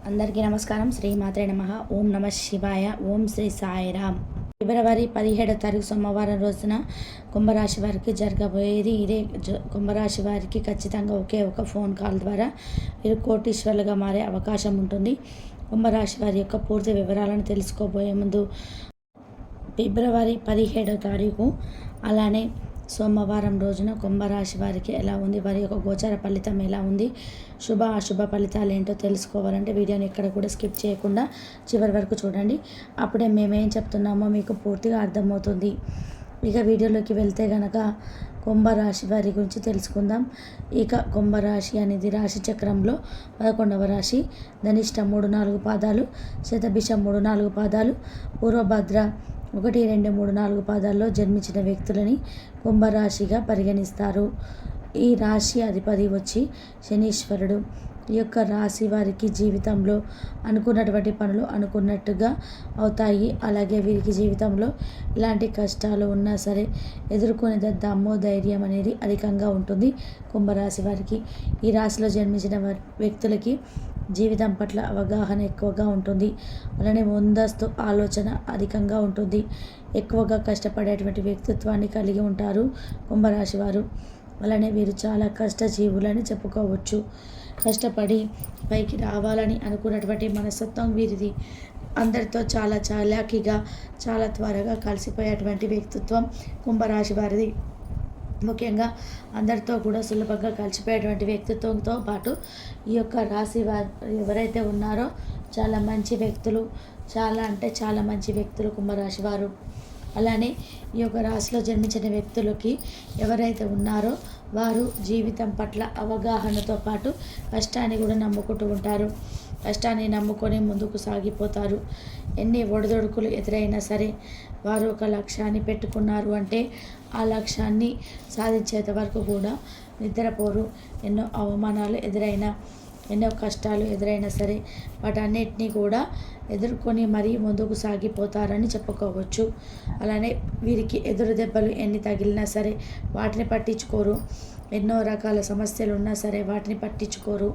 అందరికీ నమస్కారం. శ్రీమాత్రే నమః. ఓం నమ శివాయ. ఓం శ్రీ సాయిరామ్. ఫిబ్రవరి 17వ తారీఖు సోమవారం రోజున కుంభరాశి వారికి జరగబోయేది ఇదే. కుంభరాశి వారికి ఖచ్చితంగా ఒకే ఒక ఫోన్ కాల్ ద్వారా వీరు కోటీశ్వరులుగా మారే అవకాశం ఉంటుంది. కుంభరాశి వారి యొక్క పూర్తి వివరాలను తెలుసుకోబోయే ముందు ఫిబ్రవరి 17వ తారీఖు అలానే సోమవారం రోజున కుంభరాశి వారికి ఎలా ఉంది, వారి యొక్క గోచార ఫలితం ఎలా ఉంది, శుభ అశుభ ఫలితాలు ఏంటో తెలుసుకోవాలంటే వీడియోని ఎక్కడ కూడా స్కిప్ చేయకుండా చివరి వరకు చూడండి. అప్పుడే మేమేం చెప్తున్నామో మీకు పూర్తిగా అర్థమవుతుంది. ఇక వీడియోలోకి వెళ్తే గనక కుంభరాశి వారి గురించి తెలుసుకుందాం. ఇక కుంభరాశి అనేది రాశి చక్రంలో 11వ రాశి. ధనిష్ట 3-4 పాదాలు, శతభిషం 3-4 పాదాలు, పూర్వభద్ర 1, 2, 3, 4 పాదాల్లో జన్మించిన వ్యక్తులని కుంభరాశిగా పరిగణిస్తారు. ఈ రాశి అధిపతి వచ్చి శనీశ్వరుడు. ఈ యొక్క రాశి వారికి జీవితంలో అనుకున్నటువంటి పనులు అనుకున్నట్టుగా అవుతాయి. అలాగే వీరికి జీవితంలో ఇలాంటి కష్టాలు ఉన్నా సరే ఎదుర్కొనే దమ్మో ధైర్యం అనేది అధికంగా ఉంటుంది. కుంభరాశి వారికి ఈ రాశిలో జన్మించిన వ్యక్తులకి జీవితం పట్ల అవగాహన ఎక్కువగా ఉంటుంది. అలానే ముందస్తు ఆలోచన అధికంగా ఉంటుంది. ఎక్కువగా కష్టపడేటువంటి వ్యక్తిత్వాన్ని కలిగి ఉంటారు కుంభరాశి వారు. అలానే వీరు చాలా కష్టజీవులని చెప్పుకోవచ్చు. కష్టపడి పైకి రావాలని అనుకున్నటువంటి మనస్తత్వం వీరిది. అందరితో చాలా చాలాకీగా చాలా త్వరగా కలిసిపోయేటువంటి వ్యక్తిత్వం కుంభరాశి వారిది. ముఖ్యంగా అందరితో కూడా సులభంగా కలిసిపోయేటువంటి వ్యక్తిత్వంతో పాటు ఈ యొక్క రాశి వారు ఎవరైతే ఉన్నారో చాలా మంచి వ్యక్తులు, చాలా మంచి వ్యక్తులు కుంభరాశి వారు. అలానే ఈ యొక్క రాశిలో జన్మించిన వ్యక్తులకి ఎవరైతే ఉన్నారో వారు జీవితం పట్ల అవగాహనతో పాటు కష్టాన్ని కూడా నమ్ముకుంటూ ఉంటారు. కష్టాన్ని నమ్ముకొని ముందుకు సాగిపోతారు. ఎన్ని ఒడిదొడుకులు ఎదురైనా సరే వారు ఒక లక్ష్యాన్ని పెట్టుకున్నారు అంటే ఆ లక్ష్యాన్ని సాధించేంత వరకు కూడా నిద్రపోరు. ఎన్నో అవమానాలు ఎదురైనా, ఎన్నో కష్టాలు ఎదురైనా సరే వాటన్నిటినీ కూడా ఎదుర్కొని మరీ ముందుకు సాగిపోతారని చెప్పుకోవచ్చు. అలానే వీరికి ఎదురు దెబ్బలు ఎన్ని తగిలినా సరే వాటిని పట్టించుకోరు. ఎన్నో రకాల సమస్యలు ఉన్నా సరే వాటిని పట్టించుకోరు.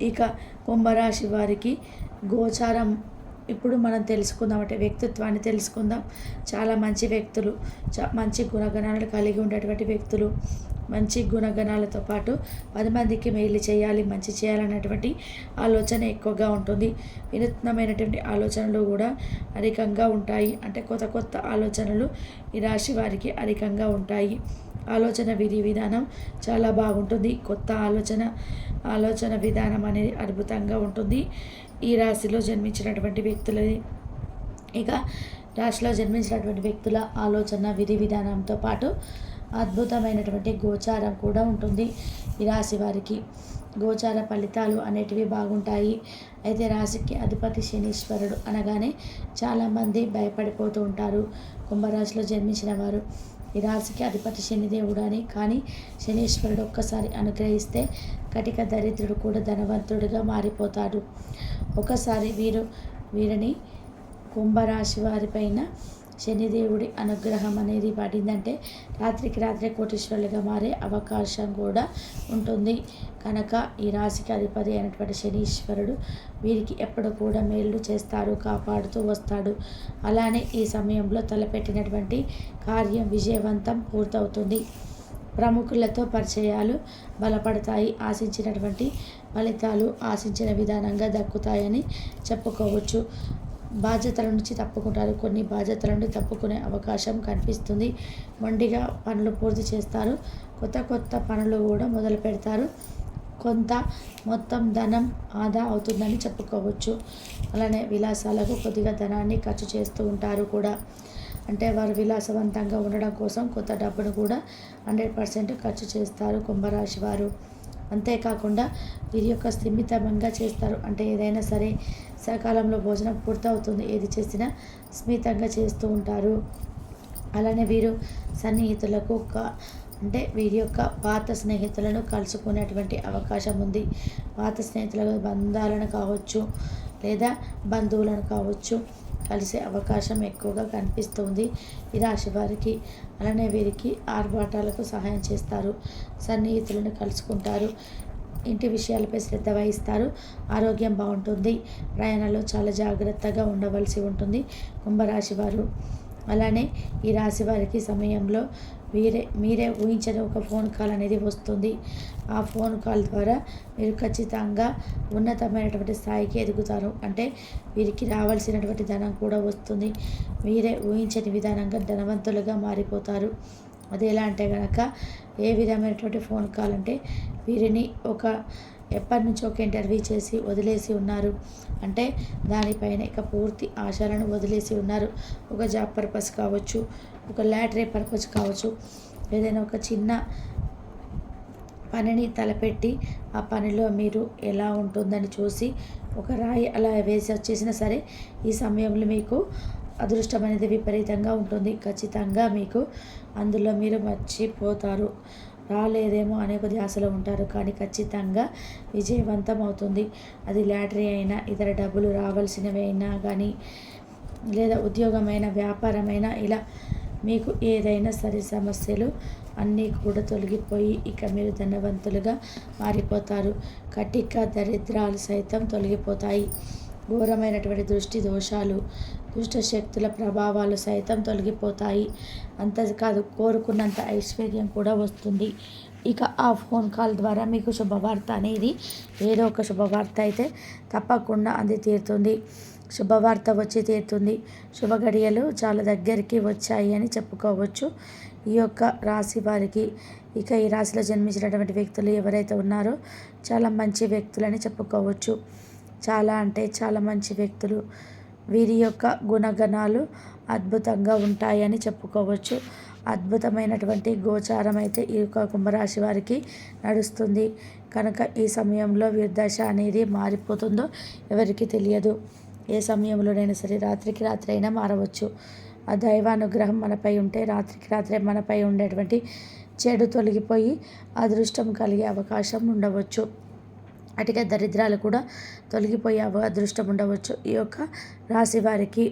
ఇక కుంభరాశి వారికి గోచారం ఇప్పుడు మనం తెలుసుకుందాం, అంటే వ్యక్తిత్వాన్ని తెలుసుకుందాం. చాలా మంచి వ్యక్తులు, మంచి గుణగణాలు కలిగి ఉండేటువంటి వ్యక్తులు. మంచి గుణగణాలతో పాటు 10 మందికి మేలు చేయాలి, మంచి చేయాలనేటువంటి ఆలోచన ఎక్కువగా ఉంటుంది. వినూత్నమైనటువంటి ఆలోచనలు కూడా అధికంగా ఉంటాయి. అంటే కొత్త ఆలోచనలు ఈ రాశి వారికి అధికంగా ఉంటాయి. ఆలోచన విధానం చాలా బాగుంటుంది. కొత్త ఆలోచన విధానం అనేది అద్భుతంగా ఉంటుంది ఈ రాశిలో జన్మించినటువంటి వ్యక్తులది. ఇక రాశిలో జన్మించినటువంటి వ్యక్తుల ఆలోచన విధానంతో పాటు అద్భుతమైనటువంటి గోచారం కూడా ఉంటుంది ఈ రాశి వారికి. గోచార ఫలితాలు అనేటివి బాగుంటాయి. అయితే రాశికి అధిపతి శనీశ్వరుడు అనగానే చాలామంది భయపడిపోతూ ఉంటారు కుంభరాశిలో జన్మించిన వారు. ఈ రాశికి అధిపతి శనిదేవుడు అని, కానీ శనీశ్వరుడు ఒక్కసారి అనుగ్రహిస్తే కటిక దరిద్రుడు కూడా ధనవంతుడిగా మారిపోతాడు. ఒకసారి వీరిని కుంభరాశి వారిపైన శనిదేవుడి అనుగ్రహం అనేది పడిందంటే రాత్రికి రాత్రే కోటీశ్వరులుగా మారే అవకాశం కూడా ఉంటుంది. కనుక ఈ రాశికి అధిపతి అయినటువంటి శనీశ్వరుడు వీరికి ఎప్పుడు కూడా మేలు చేస్తాడు, కాపాడుతూ వస్తాడు. అలానే ఈ సమయంలో తలపెట్టినటువంటి కార్యం విజయవంతం పూర్తవుతుంది. ప్రముఖులతో పరిచయాలు బలపడతాయి. ఆశించినటువంటి ఫలితాలు ఆశించిన విధానంగా దక్కుతాయని చెప్పుకోవచ్చు. బాధ్యతల నుంచి తప్పుకుంటారు. కొన్ని బాధ్యతల నుండి తప్పుకునే అవకాశం కనిపిస్తుంది. మొండిగా పనులు పూర్తి చేస్తారు. కొత్త పనులు కూడా మొదలు పెడతారు. కొంత మొత్తం ధనం ఆదా అవుతుందని చెప్పుకోవచ్చు. అలానే విలాసాలకు కొద్దిగా ధనాన్ని ఖర్చు చేస్తూ ఉంటారు కూడా. అంటే వారు విలాసవంతంగా ఉండడం కోసం కొత్త డబ్బును కూడా 100% ఖర్చు చేస్తారు కుంభరాశి వారు. అంతేకాకుండా వీరి యొక్క స్థిమితంగా చేస్తారు. అంటే ఏదైనా సరే సకాలంలో భోజనం పూర్తవుతుంది. ఏది చేసినా స్మితంగా చేస్తూ ఉంటారు. అలానే వీరు సన్నిహితులకు అంటే వీరి యొక్క పాత స్నేహితులను కలుసుకునేటువంటి అవకాశం ఉంది. పాత స్నేహితుల బంధాలను కావచ్చు లేదా బంధువులను కావచ్చు కలిసే అవకాశం ఎక్కువగా కనిపిస్తుంది ఈ రాశి వారికి. అలానే వీరికి ఆర్భాటాలకు సహాయం చేస్తారు. సన్నిహితులను కలుసుకుంటారు. ఇంటి విషయాలపై శ్రద్ధ వహిస్తారు. ఆరోగ్యం బాగుంటుంది. ప్రయాణంలో చాలా జాగ్రత్తగా ఉండవలసి ఉంటుంది కుంభరాశి వారు. అలానే ఈ రాశి వారికి సమయంలో మీరే ఊహించని ఒక ఫోన్ కాల్ అనేది వస్తుంది. ఆ ఫోన్ కాల్ ద్వారా మీరు ఖచ్చితంగా ఉన్నతమైనటువంటి స్థాయికి ఎదుగుతారు. అంటే వీరికి రావాల్సినటువంటి ధనం కూడా వస్తుంది. మీరే ఊహించని విధానంగా ధనవంతులుగా మారిపోతారు. అది ఎలా అంటే కనుక, ఏ విధమైనటువంటి ఫోన్ కాల్ అంటే, వీరిని ఎప్పటి నుంచో ఒక ఇంటర్వ్యూ చేసి వదిలేసి ఉన్నారు. అంటే దానిపైన ఇక పూర్తి ఆశలను వదిలేసి ఉన్నారు. ఒక జాబ్ పర్పస్ కావచ్చు, ఒక లాటరీ పర్పస్ కావచ్చు, ఏదైనా ఒక చిన్న పనిని తలపెట్టి ఆ పనిలో మీరు ఎలా ఉంటుందని చూసి ఒక రాయి అలా వేసి వచ్చేసినా సరే, ఈ సమయంలో మీకు అదృష్టం అనేది విపరీతంగా ఉంటుంది. ఖచ్చితంగా మీకు అందులో మీరు మర్చిపోతారు. రాలేదేమో అనే ఒక ధ్యాసలో ఉంటారు, కానీ ఖచ్చితంగా విజయవంతం అవుతుంది. అది లాటరీ అయినా, ఇతర డబ్బులు రావాల్సినవి అయినా కానీ, లేదా ఉద్యోగమైన, వ్యాపారమైన, ఇలా మీకు ఏదైనా సరే సమస్యలు అన్నీ కూడా తొలగిపోయి ఇక మీరు ధనవంతులుగా మారిపోతారు. కటిక దరిద్రాలు సైతం తొలగిపోతాయి. ఘోరమైనటువంటి దృష్టి దోషాలు, దుష్ట శక్తుల ప్రభావాలు సైతం తొలగిపోతాయి. అంతేకాదు, కోరుకున్నంత ఐశ్వర్యం కూడా వస్తుంది. ఇక ఆ ఫోన్ కాల్ ద్వారా మీకు శుభవార్త అనేది, ఏదో ఒక శుభవార్త అయితే తప్పకుండా అంది తీరుతుంది. శుభవార్త వచ్చి తీరుతుంది. శుభగడియలు చాలా దగ్గరికి వచ్చాయి అని చెప్పుకోవచ్చు ఈ యొక్క రాశి వారికి. ఇక ఈ రాశిలో జన్మించినటువంటి వ్యక్తులు ఎవరైతే ఉన్నారో చాలా మంచి వ్యక్తులని చెప్పుకోవచ్చు. చాలా అంటే చాలా మంచి వ్యక్తులు. వీరి యొక్క గుణగణాలు అద్భుతంగా ఉంటాయని చెప్పుకోవచ్చు. అద్భుతమైనటువంటి గోచారం అయితే ఈ యొక్క కుంభరాశి వారికి నడుస్తుంది కనుక, ఈ సమయంలో వీరి దశ అనేది మారిపోతుందో ఎవరికి తెలియదు. ఏ సమయంలోనైనా సరే రాత్రికి రాత్రి అయినా మారవచ్చు. ఆ దైవానుగ్రహం మనపై ఉంటే రాత్రికి రాత్రే మనపై ఉండేటువంటి చెడు తొలగిపోయి అదృష్టం కలిగే అవకాశం ఉండవచ్చు. అటుగా దరిద్రాలు కూడా తొలగిపోయే అదృష్టం ఉండవచ్చు ఈ యొక్క రాశి వారికి.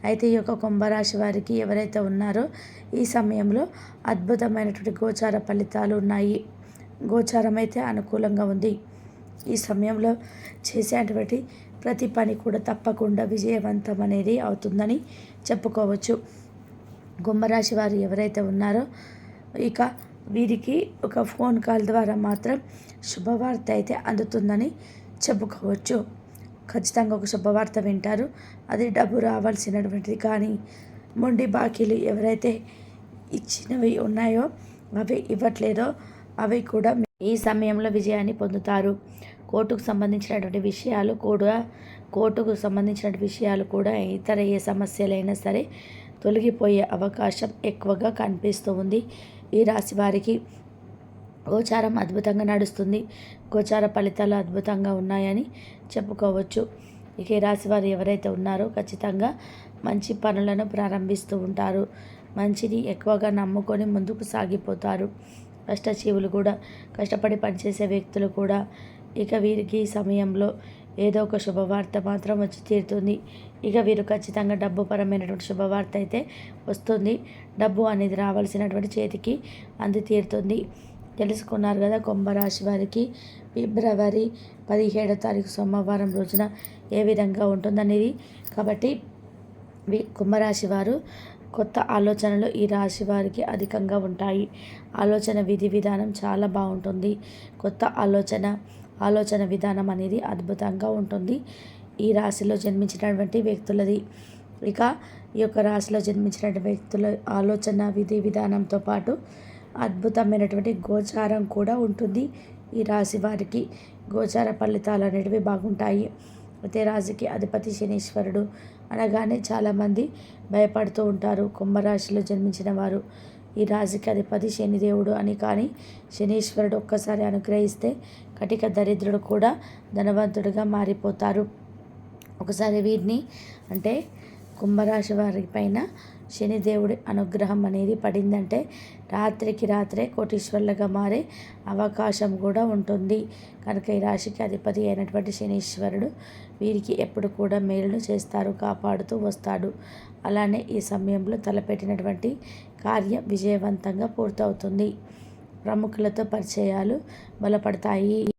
అయితే ఈ యొక్క కుంభరాశి వారికి ఎవరైతే ఉన్నారో ఈ సమయంలో అద్భుతమైనటువంటి గోచార ఫలితాలు ఉన్నాయి. గోచారం అయితే అనుకూలంగా ఉంది. ఈ సమయంలో చేసేటువంటి ప్రతి పని కూడా తప్పకుండా విజయవంతం అనేది అవుతుందని చెప్పుకోవచ్చు. కుంభరాశి వారు ఎవరైతే ఉన్నారో ఇక వీరికి ఒక ఫోన్ కాల్ ద్వారా మాత్రం శుభవార్త అయితే అందుతుందని చెప్పుకోవచ్చు. ఖచ్చితంగా ఒక శుభవార్త వింటారు. అది డబ్బు రావాల్సినటువంటిది కానీ, మొండి బాకీలు ఎవరైతే ఇచ్చినవి ఉన్నాయో, అవి ఇవ్వట్లేదో, అవి కూడా ఈ సమయంలో విజయాన్ని పొందుతారు. కోర్టుకు సంబంధించినటువంటి విషయాలు కూడా ఇతర ఏ సమస్యలైనా సరే తొలగిపోయే అవకాశం ఎక్కువగా కనిపిస్తూ ఉంది ఈ రాశి వారికి. గోచారం అద్భుతంగా నడుస్తుంది. గోచార ఫలితాలు అద్భుతంగా ఉన్నాయని చెప్పుకోవచ్చు. ఇక ఈ రాశి వారు ఎవరైతే ఉన్నారో ఖచ్చితంగా మంచి పనులను ప్రారంభిస్తూ ఉంటారు. మంచిని ఎక్కువగా నమ్ముకొని ముందుకు సాగిపోతారు. కష్టజీవులు కూడా, కష్టపడి పనిచేసే వ్యక్తులు కూడా ఇక వీరికి ఈ సమయంలో ఏదో ఒక శుభవార్త మాత్రం వచ్చి తీరుతుంది. ఇక వీరు ఖచ్చితంగా డబ్బు పరమైనటువంటి శుభవార్త అయితే వస్తుంది. డబ్బు అనేది రావాల్సినటువంటి చేతికి అంది తీరుతుంది. తెలుసుకున్నారు కదా కుంభరాశి వారికి ఫిబ్రవరి 17వ తారీఖు సోమవారం రోజున ఏ విధంగా ఉంటుందనేది. కాబట్టి కుంభరాశి వారు కొత్త ఆలోచనలు ఈ రాశి వారికి అధికంగా ఉంటాయి. ఆలోచన విధానం చాలా బాగుంటుంది. కొత్త ఆలోచన విధానం అనేది అద్భుతంగా ఉంటుంది ఈ రాశిలో జన్మించినటువంటి వ్యక్తులది. ఇక ఈ యొక్క రాశిలో జన్మించినటువంటి వ్యక్తుల ఆలోచన విధానంతో పాటు అద్భుతమైనటువంటి గోచారం కూడా ఉంటుంది ఈ రాశి వారికి. గోచార ఫలితాలు అనేటివి బాగుంటాయి. అయితే రాశికి అధిపతి శనీశ్వరుడు అనగానే చాలామంది భయపడుతూ ఉంటారు కుంభరాశిలో జన్మించిన వారు. ఈ రాశికి అధిపతి శనిదేవుడు అని, కానీ శనీశ్వరుడు ఒక్కసారి అనుగ్రహిస్తే కటిక దరిద్రుడు కూడా ధనవంతుడిగా మారిపోతారు. ఒకసారి వీరిని అంటే కుంభరాశి వారి పైన శనిదేవుడి అనుగ్రహం అనేది పడిందంటే రాత్రికి రాత్రే కోటీశ్వర్లుగా మారే అవకాశం కూడా ఉంటుంది. కనుక ఈ రాశికి అధిపతి అయినటువంటి శనీశ్వరుడు వీరికి ఎప్పుడు కూడా మేలును చేస్తారు, కాపాడుతూ వస్తాడు. అలానే ఈ సమయంలో తలపెట్టినటువంటి కార్యం విజయవంతంగా పూర్తవుతుంది. ప్రముఖులతో పరిచయాలు బలపడతాయి.